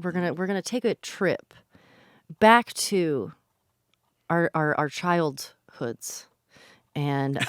we're gonna take a trip back to our childhoods and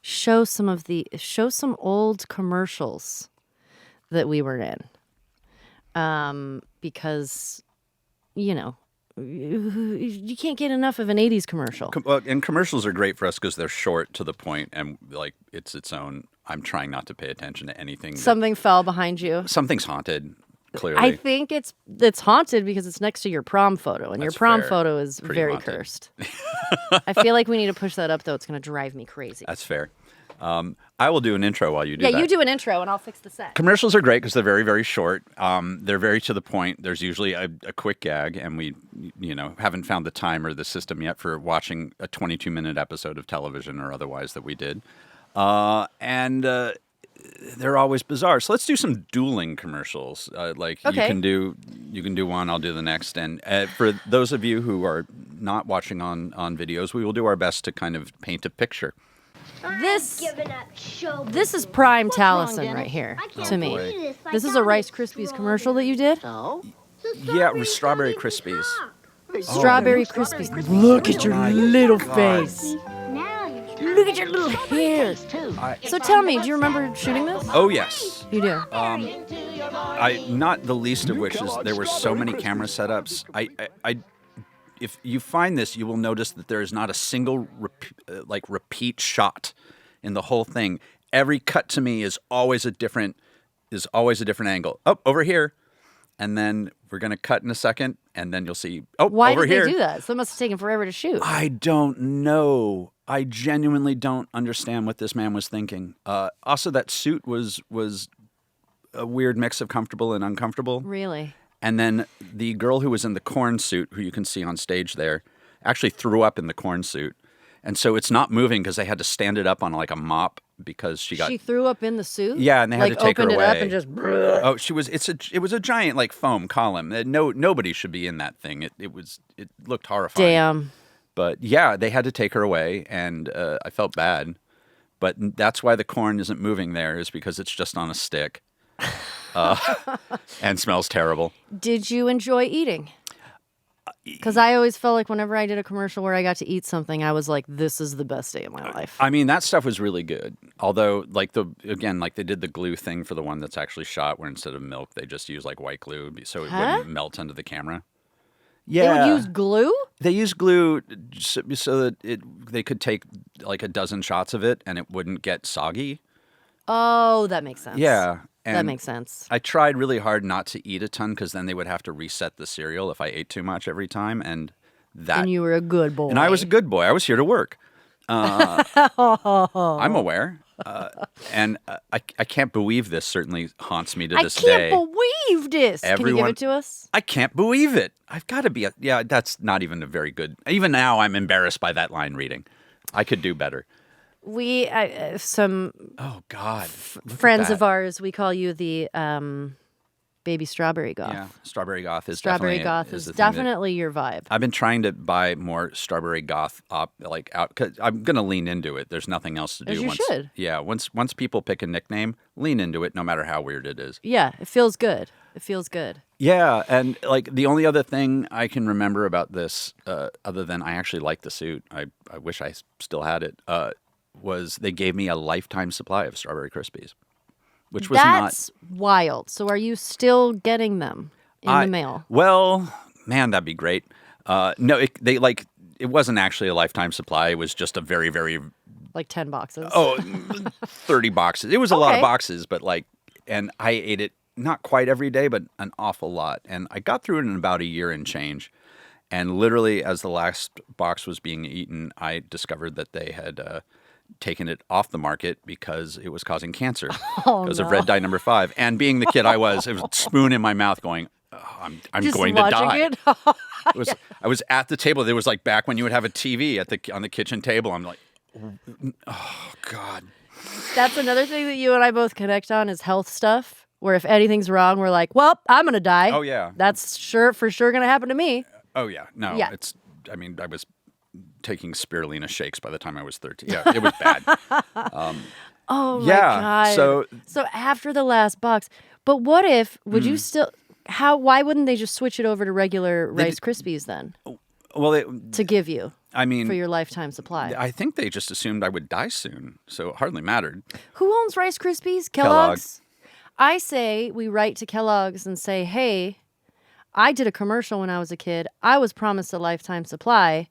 show some old commercials that we were in. Because, you can't get enough of an 80s commercial. And commercials are great for us because they're short to the point and like it's its own. I'm trying not to pay attention to anything. Something fell behind you. Something's haunted, clearly. I think it's haunted because it's next to your prom photo, and That's your prom fair. photo is Pretty very haunted. cursed. I feel like we need to push that up, though. It's going to drive me crazy. That's fair. I will do an intro while you do that. Yeah, you do an intro, and I'll fix the set. Commercials are great because they're very, very short. They're very to the point. There's usually a quick gag, and we, haven't found the time or the system yet for watching a 22-minute episode of television or otherwise that we did. And they're always bizarre. So let's do some dueling commercials. Okay. You can do one, I'll do the next. And for those of you who are not watching on videos, we will do our best to kind of paint a picture. This is prime Taliesin right here to me. This is a Rice Krispies commercial that you did? Yeah, with Strawberry Krispies. Strawberry Krispies. Look at your little face. Look at your little hair. So tell me, do you remember shooting this? Oh, yes. You do? Not the least of which is there were so many camera setups. If you find this, you will notice that there is not a single repeat shot in the whole thing. Every cut to me is always a different angle. Oh, over here, and then we're gonna cut in a second, and then you'll see. Oh, why over did here. they do that? So it must have taken forever to shoot. I don't know. I genuinely don't understand what this man was thinking. Also, that suit was a weird mix of comfortable and uncomfortable. Really? And then the girl who was in the corn suit, who you can see on stage there, actually threw up in the corn suit. And so it's not moving because they had to stand it up on like a mop because she threw up in the suit? Yeah, and they had to take her away. Opened it up and just... Oh, it was a giant like foam column. Nobody should be in that thing. It looked horrifying. Damn. But yeah, they had to take her away, and I felt bad. But that's why the corn isn't moving there, is because it's just on a stick. And smells terrible. Did you enjoy eating? Because I always felt like whenever I did a commercial where I got to eat something, I was like, this is the best day of my life. I mean, that stuff was really good. Although, they did the glue thing for the one that's actually shot, where instead of milk, they just use like white glue so it wouldn't melt onto the camera. Yeah. They would use glue? They used glue so that they could take like a dozen shots of it and it wouldn't get soggy. Oh, that makes sense. Yeah. And that makes sense. I tried really hard not to eat a ton because then they would have to reset the cereal if I ate too much every time. And you were a good boy. And I was a good boy. I was here to work. I'm aware. And I can't believe this certainly haunts me to this day. I can't believe this. Can you give it to us? I can't believe it. I've got to be. That's not even a very good. Even now, I'm embarrassed by that line reading. I could do better. We some. Oh God! Friends of ours. We call you the baby strawberry goth. Yeah, strawberry goth is strawberry goth is definitely your vibe. I've been trying to buy more strawberry goth out. Cause I'm gonna lean into it. There's nothing else to do. As you should. Yeah. Once people pick a nickname, lean into it, no matter how weird it is. Yeah, it feels good. It feels good. Yeah, and like the only other thing I can remember about this, other than I actually liked the suit, I wish I still had it, was they gave me a lifetime supply of Strawberry Krispies, which was That's wild. So are you still getting them in the mail? Well, man, that'd be great. No, it wasn't actually a lifetime supply. It was just a very, very... Like 10 boxes? 30 boxes. It was a lot of boxes, but and I ate it not quite every day, but an awful lot. And I got through it in about a year and change. And literally, as the last box was being eaten, I discovered that they had taken it off the market because it was causing cancer because of red dye number 5. And being the kid I was, it was a spoon in my mouth going, I'm going to die. I was at the table. There was like back when you would have a TV on the kitchen table. I'm like, oh, God. That's another thing that you and I both connect on is health stuff, where if anything's wrong, we're like, well, I'm going to die. Oh, yeah. That's for sure going to happen to me. Oh, yeah. No, yeah. I was taking spirulina shakes by the time I was 13. Yeah, it was bad. Oh, my God. So after the last box, but what if, would you still, Why wouldn't they just switch it over to regular Rice Krispies then? Well, to give you. I mean, for your lifetime supply. I think they just assumed I would die soon, so it hardly mattered. Who owns Rice Krispies? Kellogg's? I say we write to Kellogg's and say, hey, I did a commercial when I was a kid. I was promised a lifetime supply.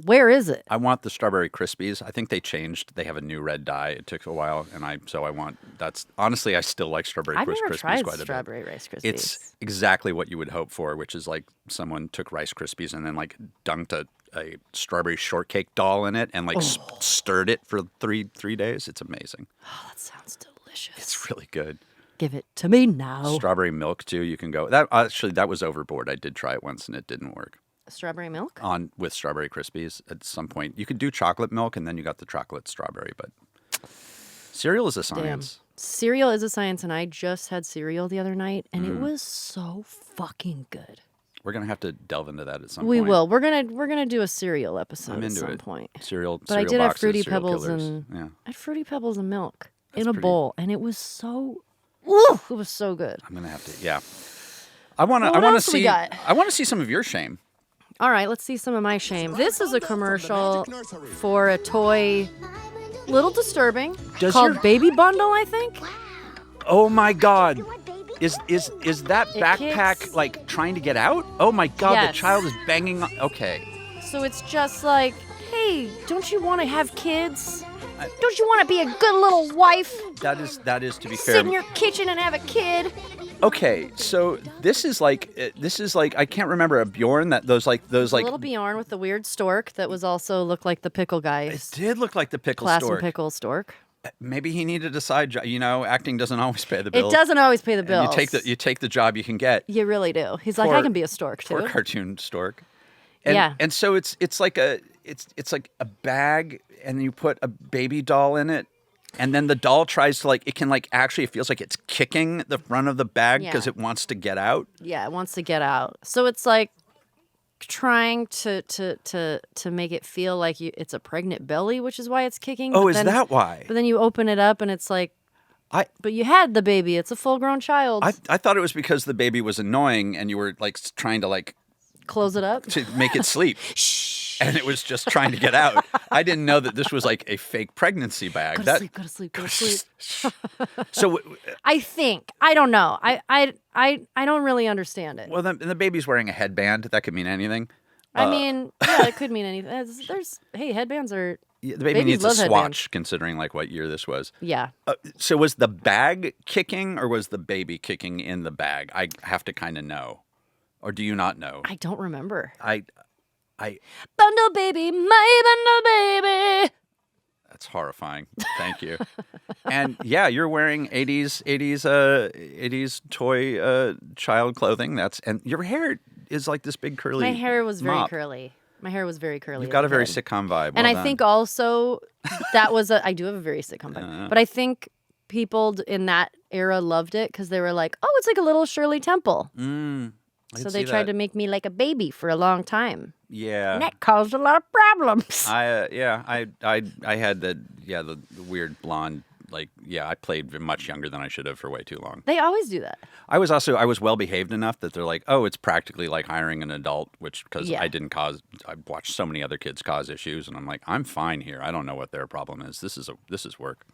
Where is it? I want the Strawberry Krispies. I think they changed. They have a new red dye. It took a while, and I want. That's honestly, I still like Strawberry Krispies quite a bit. I've never tried Strawberry Rice Krispies. It's exactly what you would hope for, which is like someone took Rice Krispies and then like dunked a strawberry shortcake doll in it and like stirred it for three days. It's amazing. Oh, that sounds delicious. It's really good. Give it to me now. Strawberry milk too. You can go. That was overboard. I did try it once and it didn't work. Strawberry milk? With Strawberry Krispies at some point. You could do chocolate milk and then you got the chocolate strawberry, but cereal is a science. Damn. Cereal is a science, and I just had cereal the other night, and it was so fucking good. We're gonna have to delve into that at some point. We will. We're gonna do a cereal episode at some point. Cereal, but I did have Fruity Pebbles and I had Fruity Pebbles and milk in a bowl, and it was so. Ooh, it was so good. I'm gonna have to. Yeah. I want to see. I want to see some of your shame. All right, let's see some of my shame. This is a commercial for a toy, little disturbing, called Baby Bundle, I think. Oh my God. Is that backpack kicks. like trying to get out? Oh my God, Yes. the child is banging. Okay. So it's just like, hey, don't you want to have kids? Don't you want to be a good little wife? That is to be Sit fair. in your kitchen and have a kid. Okay, so this is like I can't remember a Bjorn those little Bjorn with the weird stork that was also looked like the pickle guy. It did look like the pickle Class stork. and pickle stork. Maybe he needed a side job. You know, acting doesn't always pay the bills. It doesn't always pay the bills. And you take the job you can get. You really do. He's like, I can be a stork too. For a cartoon stork. And, yeah. And so it's like a bag, and you put a baby doll in it. And then the doll tries to it feels like it's kicking the front of the bag because it wants to get out. Yeah, it wants to get out. So it's like trying to make it feel like it's a pregnant belly, which is why it's kicking. Oh, is that why? But then you open it up and it's like, but you had the baby. It's a full-grown child. I thought it was because the baby was annoying and you were like trying to close it up to make it sleep. Shh. And it was just trying to get out. I didn't know that this was like a fake pregnancy bag. Go to sleep. So I don't know. I don't really understand it. Well, the baby's wearing a headband. That could mean anything. I mean, yeah, it could mean anything. Headbands are. Yeah, the baby needs a swatch, considering what year this was. Yeah. So was the bag kicking, or was the baby kicking in the bag? I have to kind of know, or do you not know? I don't remember. Bundle baby, my bundle baby. That's horrifying. Thank you. And yeah, you're wearing 80s toy child clothing. And your hair is like this big curly. My hair was very mop. curly. My hair was very curly. You've got a very sitcom vibe. And I think also that was I do have a very sitcom vibe. But I think people in that era loved it because they were like, oh, it's like a little Shirley Temple. So they tried to make me like a baby for a long time. Yeah. And that caused a lot of problems. I had the weird blonde, I played much younger than I should have for way too long. They always do that. I was well behaved enough that they're like, oh, it's practically like hiring an adult, because I watched so many other kids cause issues, and I'm like, I'm fine here. I don't know what their problem is. This is work.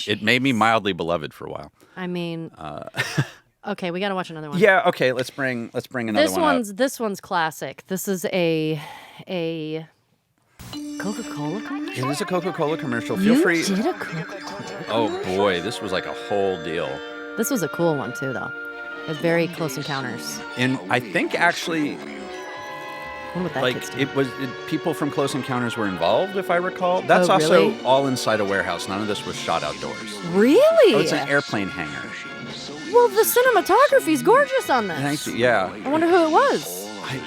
It made me mildly beloved for a while. I mean, okay, we got to watch another one. Yeah, okay, let's bring another one up. This one's classic. This is a Coca-Cola commercial? It is a Coca-Cola commercial. You Feel free. did a Coca-Cola Oh boy, this was like a whole deal. This was a cool one too, though. It was very Close Encounters. And I think actually, What that kid's doing? people from Close Encounters were involved, if I recall. That's also really? all inside a warehouse. None of this was shot outdoors. Really? Oh, it's an airplane hangar. Well, the cinematography's gorgeous on this. Thank you. Yeah. I wonder who it was. I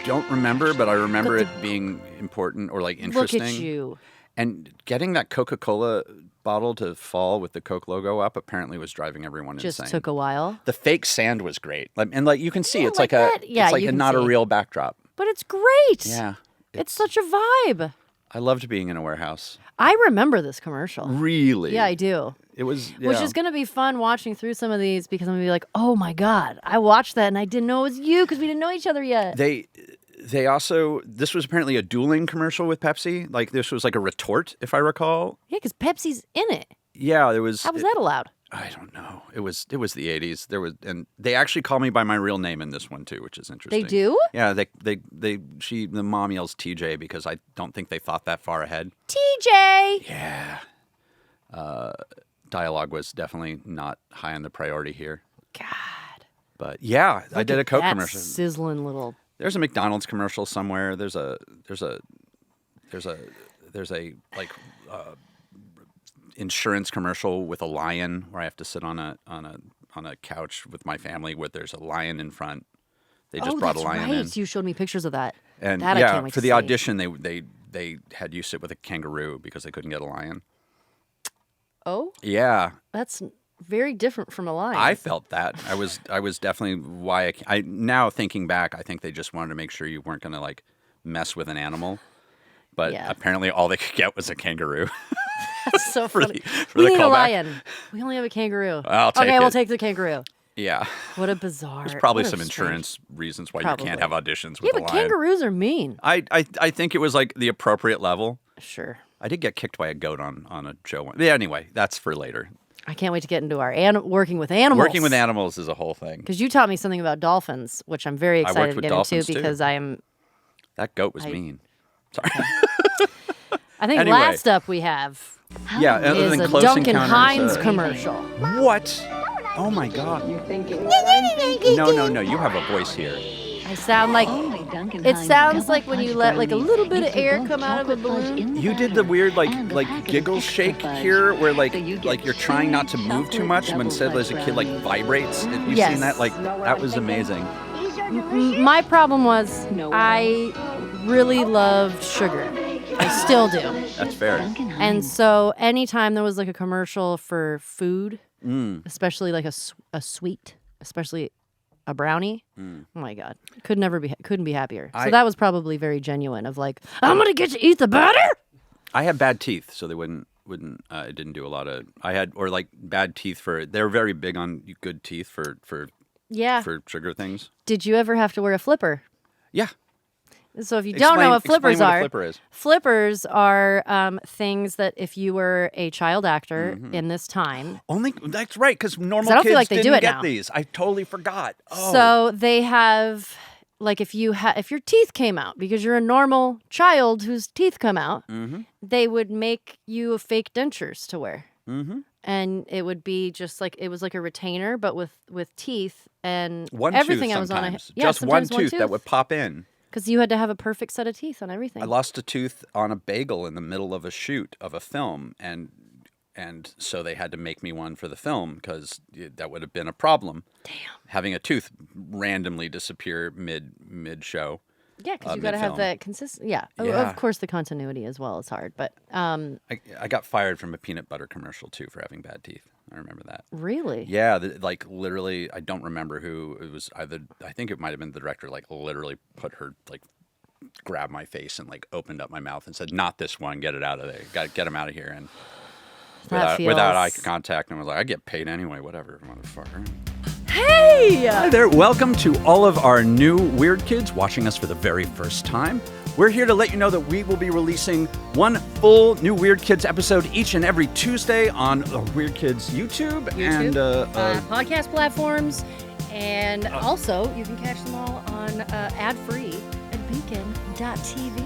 don't remember, but I remember it being important or interesting. Look at you. And getting that Coca-Cola bottle to fall with the Coke logo up apparently was driving everyone insane. Just took a while. The fake sand was great. And you can see, it's like like that. Yeah, it's like you a can not a see. real backdrop. But it's great. Yeah. It's such a vibe. I loved being in a warehouse. I remember this commercial. Really? Yeah, I do. It was, Which is going to be fun watching through some of these because I'm going to be like, oh my God, I watched that and I didn't know it was you because we didn't know each other yet. They also, this was apparently a dueling commercial with Pepsi. Like this was like a retort, if I recall. Yeah, because Pepsi's in it. Yeah, there was. How was that allowed? I don't know. It was the 80s. And they actually call me by my real name in this one too, which is interesting. They do? Yeah, the mom yells TJ because I don't think they thought that far ahead. TJ. Yeah. Dialogue was definitely not high on the priority here. God. But yeah, I did a Coke that commercial. Sizzling little. There's a McDonald's commercial somewhere. There's a like insurance commercial with a lion where I have to sit on a couch with my family where there's a lion in front. They just brought a lion in. You showed me pictures of that. And that I can't wait for to the see. audition they had you sit with a kangaroo because they couldn't get a lion. Oh? Yeah. That's very different from a lion. I felt that. I was definitely why I now thinking back, I think they just wanted to make sure you weren't going to like mess with an animal. But apparently all they could get was a kangaroo. That's so funny. We need a lion. We only have a kangaroo. I'll take it. We'll take the kangaroo. Yeah. What a bizarre. There's probably some insurance reasons why you can't have auditions with a lion. Yeah, but kangaroos are mean. I think it was like the appropriate level. Sure. I did get kicked by a goat on a show one. Yeah, anyway, that's for later. I can't wait to get into our working with animals. Working with animals is a whole thing. Because you taught me something about dolphins, which I'm very excited to get into because too. That goat was mean. Sorry. I think last up we have other is than a Close Duncan Encounters, Hines commercial. What? Oh my God. No, you have a voice here. I sound like it sounds like when you let like a little bit of air come out of a balloon. You did the weird like giggle shake here where like you're trying not to move too much, but instead as a kid like vibrates. You've seen that? Like that was amazing. My problem was I really loved sugar. I still do. That's fair. And so anytime there was like a commercial for food, especially like a sweet, especially a brownie, oh my God, couldn't be happier. So that was probably very genuine of like, I'm going to get you to eat the butter. I had bad teeth, so they wouldn't it didn't do a lot of, or like bad teeth they're very big on good teeth for sugar things. Did you ever have to wear a flipper? Yeah. So if you don't know what flippers are, flippers are things that if you were a child actor in this time. That's right, because normal kids like they didn't get these. I totally forgot. Oh. So they have, like if your teeth came out, because you're a normal child whose teeth come out, they would make you fake dentures to wear. Mm-hmm. And it would be just like, it was like a retainer, but with teeth and everything I was on. Just one tooth that would pop in. Because you had to have a perfect set of teeth on everything. I lost a tooth on a bagel in the middle of a shoot of a film, and so they had to make me one for the film because that would have been a problem. Damn. Having a tooth randomly disappear mid show. Yeah, because you got to have that consistent. Yeah, of course the continuity as well is hard, but I got fired from a peanut butter commercial too for having bad teeth. I remember that. Really? Yeah, like literally, I don't remember who it was. I think it might have been the director. Like literally put her grabbed my face and like opened up my mouth and said, "Not this one. Get it out of there. Got to get him out of here." And without eye contact, and was like, "I get paid anyway. Whatever, motherfucker." Hey! Hi there. Welcome to all of our new Weird Kids watching us for the very first time. We're here to let you know that we will be releasing one full new Weird Kids episode each and every Tuesday on Weird Kids YouTube. And podcast platforms. And also, you can catch them all on ad-free at beacon.tv,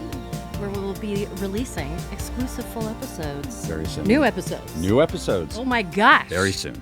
where we will be releasing exclusive full episodes. Very soon. New episodes. New episodes. Oh my gosh. Very soon.